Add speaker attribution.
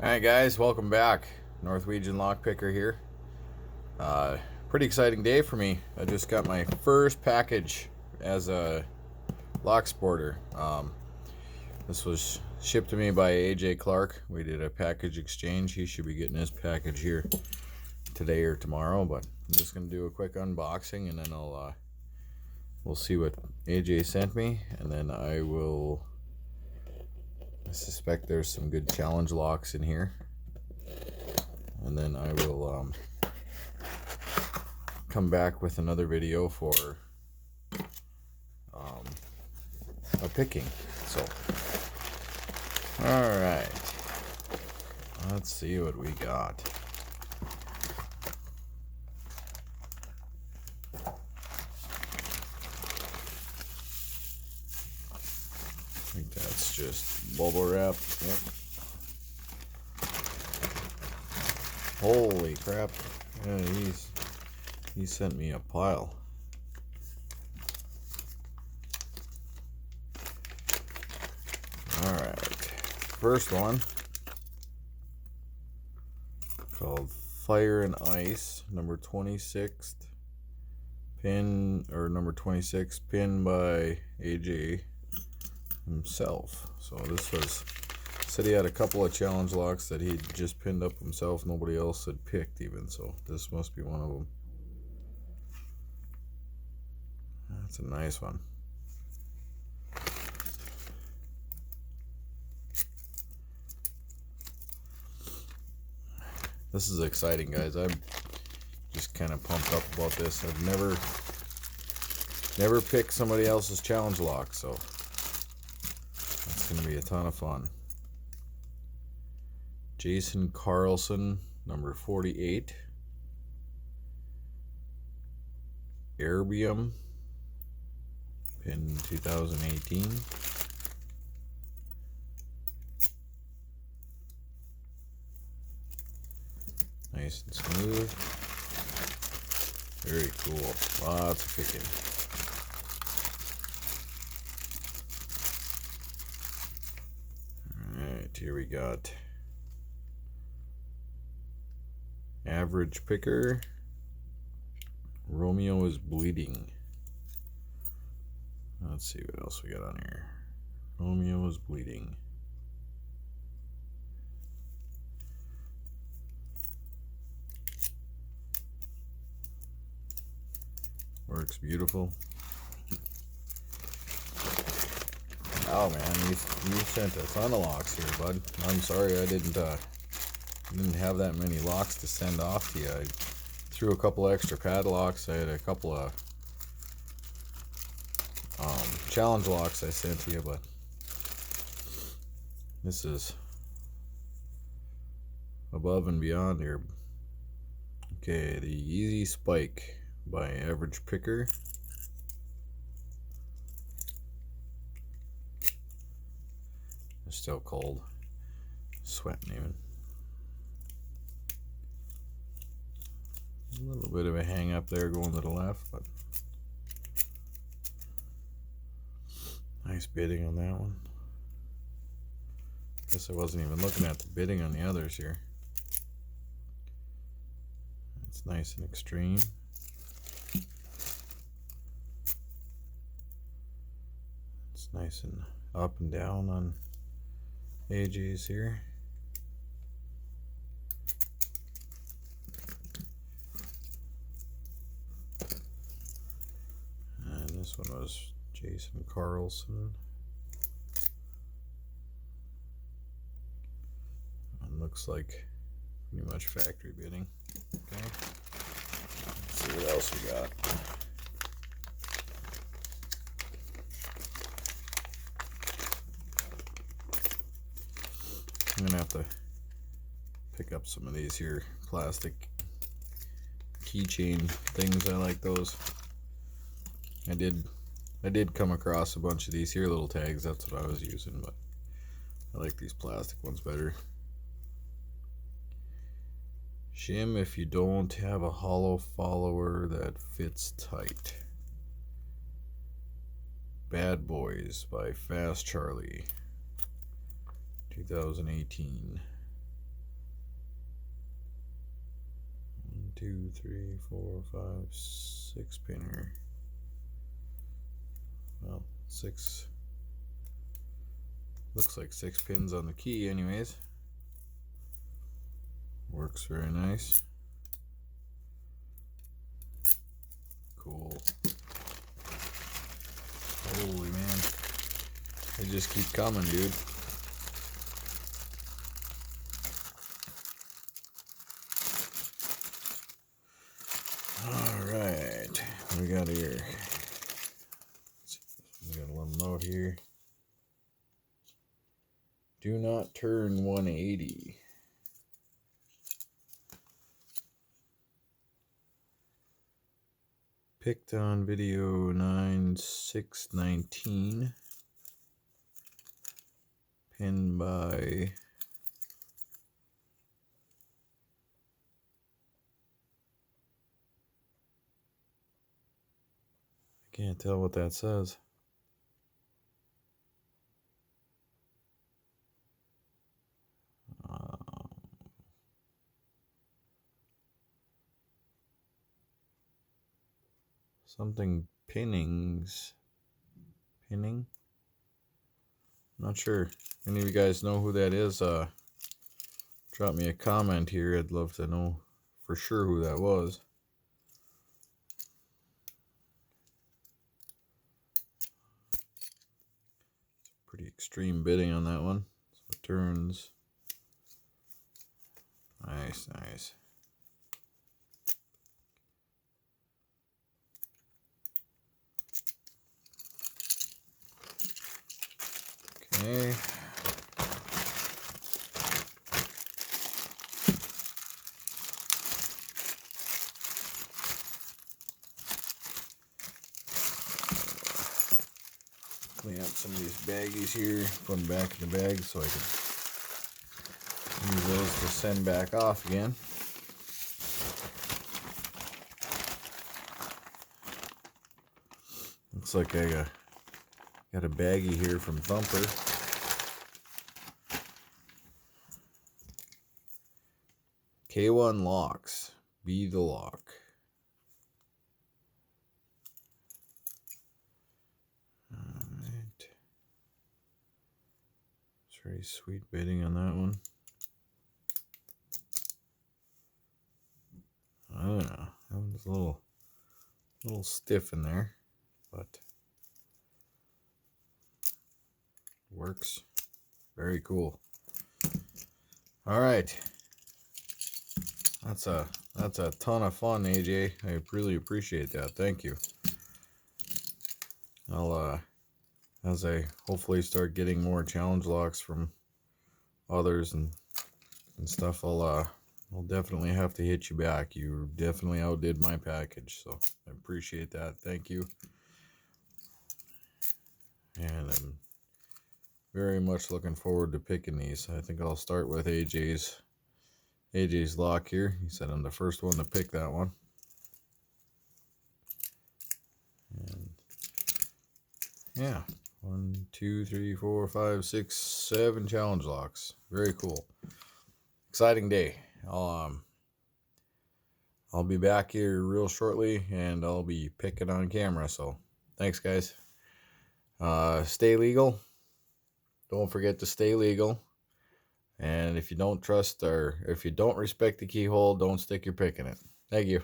Speaker 1: Alright guys, welcome back. Norwegian Lockpicker here. Pretty exciting day for me. I just got my first package as a lock sporter. This was shipped to me by AJ Clark. We did a package exchange. He should be getting his package here today or tomorrow, but I'm just going to do a quick unboxing and then we'll see what AJ sent me, and then I suspect there's some good challenge locks in here, and then I will come back with another video for a picking. So alright, let's see what we got. I think that's just bubble wrap. Yep. Holy crap. Yeah, he sent me a pile. Alright. First one, called Fire and Ice, number 26 pin, or number 26 pin by AJ himself. So this was, said he had a couple of challenge locks that he just pinned up himself. Nobody else had picked even, so this must be one of them. That's a nice one. This is exciting, guys. I'm just kind of pumped up about this. I've never picked somebody else's challenge lock, so it's going to be a ton of fun. Jason Carlson, number 48. Erbium, pin 2018. Nice and smooth. Very cool. Lots of picking. Alright, here we got Average Picker. Romeo is Bleeding. Let's see what else we got on here. Romeo is Bleeding. Works beautiful. Oh man, you sent a ton of locks here, bud. I'm sorry I didn't have that many locks to send off to you. I threw a couple extra padlocks. I had a couple of challenge locks I sent to you, but this is above and beyond here. Okay, the Easy Spike by Average Picker. It's still cold. Sweating even. A little bit of a hang up there going to the left, but nice bidding on that one. Guess I wasn't even looking at the bidding on the others here. It's nice and extreme. It's nice and up and down on AJ's here. And this one was Jason Carlson. And looks like pretty much factory bidding. Okay. Let's see what else we got. I'm gonna have to pick up some of these here plastic keychain things. I like those. I did come across a bunch of these here little tags. That's what I was using, but I like these plastic ones better. Shim if you don't have a hollow follower that fits tight. Bad Boys by Fast Charlie, 2018. 2, 3, 4, 5, 6 pinner. Well, 6. Looks like 6 pins on the key anyways. Works very nice. Cool. Holy man. They just keep coming, dude. Alright. What we got here? We got a little note here. Do not turn 180. Picked on video 9/6/19. Pinned by I can't tell what that says. Something pinnings. Pinning? Not sure. Any of you guys know who that is? Drop me a comment here. I'd love to know for sure who that was. Pretty extreme bidding on that one. So it turns. Nice, nice. Okay. Clean up some of these baggies here, put them back in the bag so I can use those to send back off again. Looks like I got a baggie here from Thumper. K1 locks. Be the lock. Alright. It's very sweet bidding on that one. I don't know. That one's a little stiff in there, but works. Very cool. All right. That's a ton of fun, AJ. I really appreciate that. Thank you. I'll as I hopefully start getting more challenge locks from others and stuff, I'll definitely have to hit you back. You definitely outdid my package, so I appreciate that. Thank you. And I'm very much looking forward to picking these. I think I'll start with AJ's lock here. He said I'm the first one to pick that one. And yeah, 1, 2, 3, 4, 5, 6, 7 challenge locks. Very cool. Exciting day. I'll be back here real shortly, and I'll be picking on camera. So thanks, guys. Stay legal. Don't forget to stay legal. And if you don't trust or if you don't respect the keyhole, don't stick your pick in it. Thank you.